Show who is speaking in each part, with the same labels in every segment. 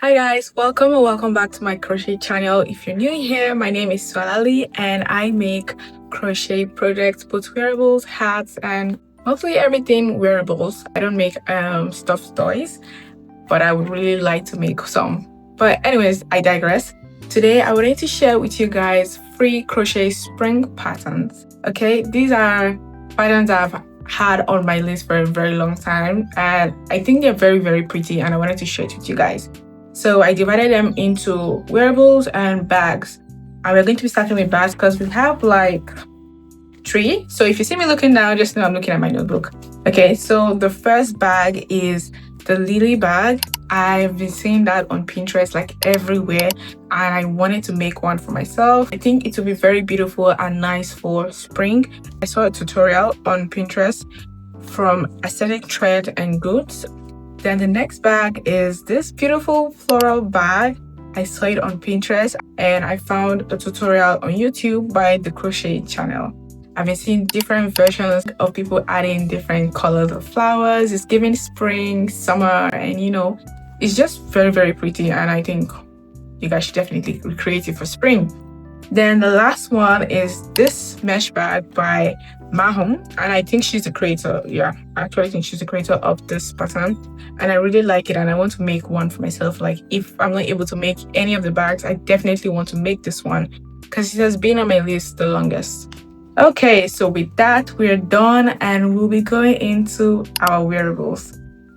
Speaker 1: Hi guys, welcome or welcome back to my crochet channel. If you're new here, my name is Swalali and I make crochet projects, both wearables, hats, and mostly everything wearables. I don't make stuffed toys, but I would really like to make some. But anyways, I digress. Today I wanted to share with you guys free crochet spring patterns. Okay, these are patterns I've had on my list for a very long time and I think they're very pretty and I wanted to share it with you guys. So I divided them into wearables and bags. And we're going to be starting with bags because we have like 3. So if you see me looking down, just know I'm looking at my notebook. Okay, so the first bag is the lily bag. I've been seeing that on Pinterest like everywhere and I wanted to make one for myself. I think it will be very beautiful and nice for spring. I saw a tutorial on Pinterest from Aesthetic Thread and Goods. Then the next bag is this beautiful floral bag. I saw it on Pinterest and I found a tutorial on YouTube by the Crochet channel. I've been seeing different versions of people adding different colors of flowers. It's giving spring, summer, and it's just very pretty and I think you guys should definitely recreate it for spring. Then the last one is this mesh bag by Mahom, and I think she's the creator. Yeah, I actually think she's the creator of this pattern and I really like it and I want to make one for myself. Like if I'm not able to make any of the bags, I definitely want to make this one because it has been on my list the longest. Okay, so with that we're done and we'll be going into our wearables.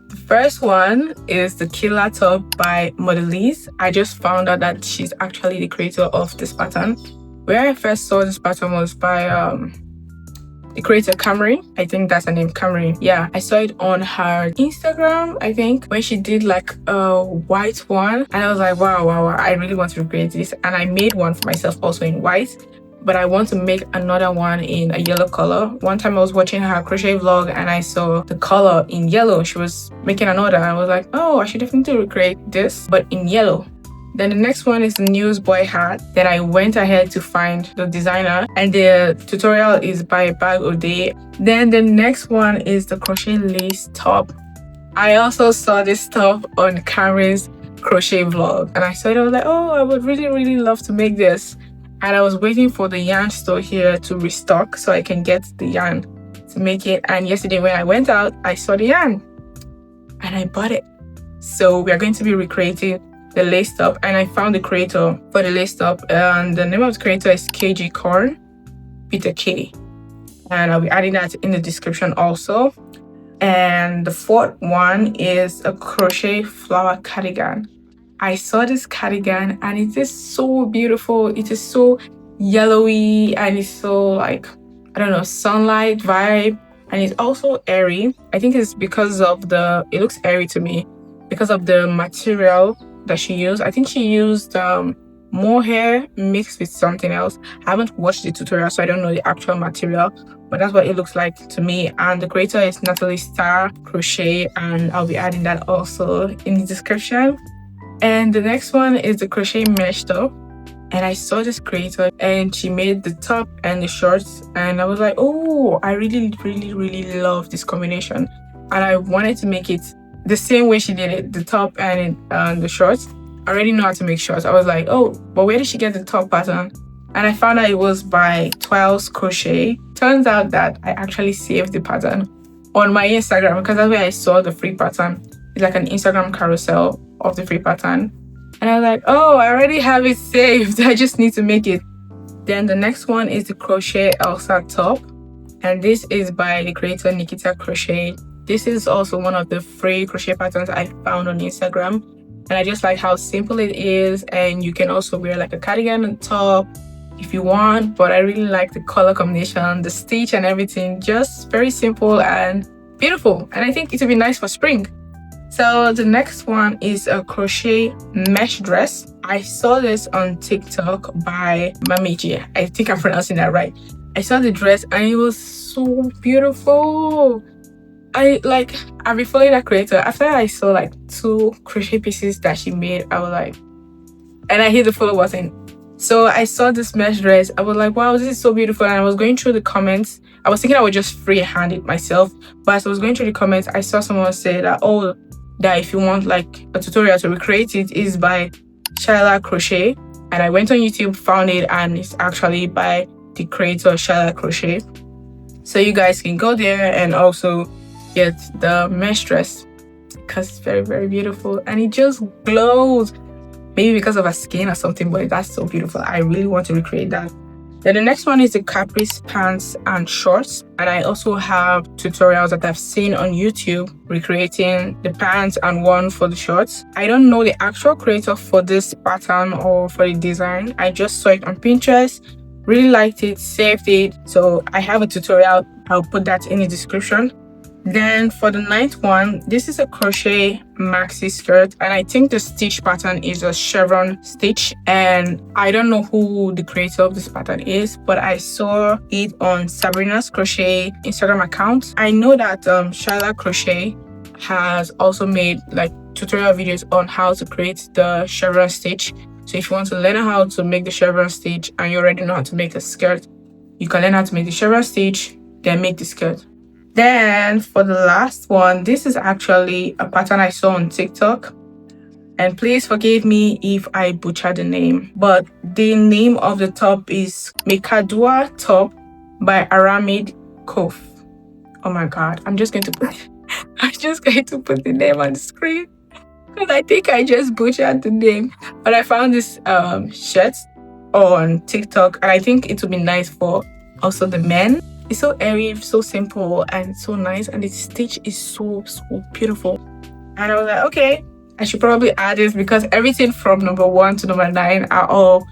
Speaker 1: The first one is the Keila top by Modelise. I just found out that she's actually the creator of this pattern. Where I first saw this pattern was by the creator Camry. I think that's her name, Camry. Yeah, I saw it on her Instagram, I think, when she did like a white one and I was like, wow, I really want to recreate this. And I made one for myself also in white, but I want to make another one in a yellow color. One time I was watching her crochet vlog and I saw the color in yellow. She was making another and I was like, oh, I should definitely recreate this, but in yellow. Then the next one is the newsboy hat. Then I went ahead to find the designer and the tutorial is by Bag O'Day. Then the next one is the crochet lace top. I also saw this top on Karen's crochet vlog and I saw it. I was like, oh, I would really love to make this. And I was waiting for the yarn store here to restock so I can get the yarn to make it. And yesterday when I went out, I saw the yarn and I bought it. So we are going to be recreating the lace top and I found the creator for the lace top and the name of the creator is KG Corn with a K, and I'll be adding that in the description also. And the fourth one is a crochet flower cardigan. I saw this cardigan and it is so beautiful. It is so yellowy and it's so like, I don't know, sunlight vibe, and it's also airy. I think it's because of it looks airy to me because of the material that she used. I think she used mohair mixed with something else. I haven't watched the tutorial so I don't know the actual material, but that's what it looks like to me. And the creator is Natalie Star Crochet and I'll be adding that also in the description. And the next one is the crochet mesh top, and I saw this creator and she made the top and the shorts and I was like, oh, I really love this combination and I wanted to make it the same way she did it, the top and the shorts. I already know how to make shorts. I was like, oh, but where did she get the top pattern? And I found out it was by Twelves Crochet. Turns out that I actually saved the pattern on my Instagram because that's where I saw the free pattern. It's like an Instagram carousel of the free pattern. And I was like, oh, I already have it saved. I just need to make it. Then the next one is the Crochet Elsa top. And this is by the creator Nikita Crochet. This is also one of the free crochet patterns I found on Instagram. And I just like how simple it is. And you can also wear like a cardigan on top if you want. But I really like the color combination, the stitch and everything. Just very simple and beautiful. And I think it will be nice for spring. So the next one is a crochet mesh dress. I saw this on TikTok by Mamiji. I think I'm pronouncing that right. I saw the dress and it was so beautiful. I've been following that creator. After I saw like 2 crochet pieces that she made, I was like, and I hit the follow button. So I saw this mesh dress. I was like, wow, this is so beautiful. And I was going through the comments. I was thinking I would just freehand it myself. But as I was going through the comments, I saw someone say that, oh, that if you want like a tutorial to recreate it is by Keila Crochet, and I went on YouTube, found it, and it's actually by the creator Keila Crochet. So you guys can go there and also get the mesh dress because it's very, very beautiful and it just glows. Maybe because of her skin or something, but that's so beautiful. I really want to recreate that. Then the next one is the caprice pants and shorts, and I also have tutorials that I've seen on YouTube recreating the pants and one for the shorts. I don't know the actual creator for this pattern or for the design. I just saw it on Pinterest, really liked it, saved it, so I have a tutorial. I'll put that in the description. Then for the ninth one, this is a crochet maxi skirt, and I think the stitch pattern is a chevron stitch, and I don't know who the creator of this pattern is, but I saw it on Sabrina's Crochet Instagram account. I know that Keila Crochet has also made like tutorial videos on how to create the chevron stitch. So if you want to learn how to make the chevron stitch and you already know how to make a skirt, you can learn how to make the chevron stitch, then make the skirt. Then for the last one, this is actually a pattern I saw on TikTok, and please forgive me if I butcher the name, but the name of the top is Mikadua Top by Aramid Kof. Oh my god, I'm just going to put the name on the screen because I think I just butchered the name. But I found this shirt on TikTok, and I think it would be nice for also the men. It's so airy, so simple, and so nice, and the stitch is so beautiful. And I was like, okay, I should probably add this because everything from number 1 to number 9 are all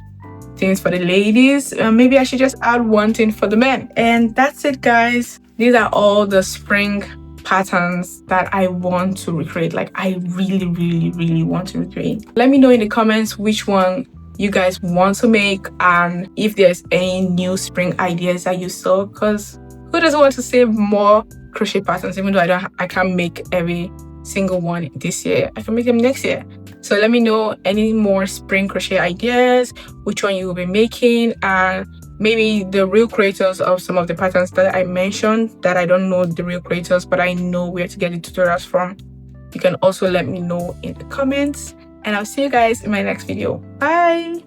Speaker 1: things for the ladies. Maybe I should just add one thing for the men. And that's it, guys. These are all the spring patterns that I want to recreate. Like, I really want to recreate. Let me know in the comments which one you guys want to make, and if there's any new spring ideas that you saw, because who doesn't want to save more crochet patterns? Even though I can't make every single one this year, I can make them next year. So let me know any more spring crochet ideas, which one you will be making, and maybe the real creators of some of the patterns that I mentioned that I don't know the real creators, but I know where to get the tutorials from. You can also let me know in the comments. And I'll see you guys in my next video. Bye!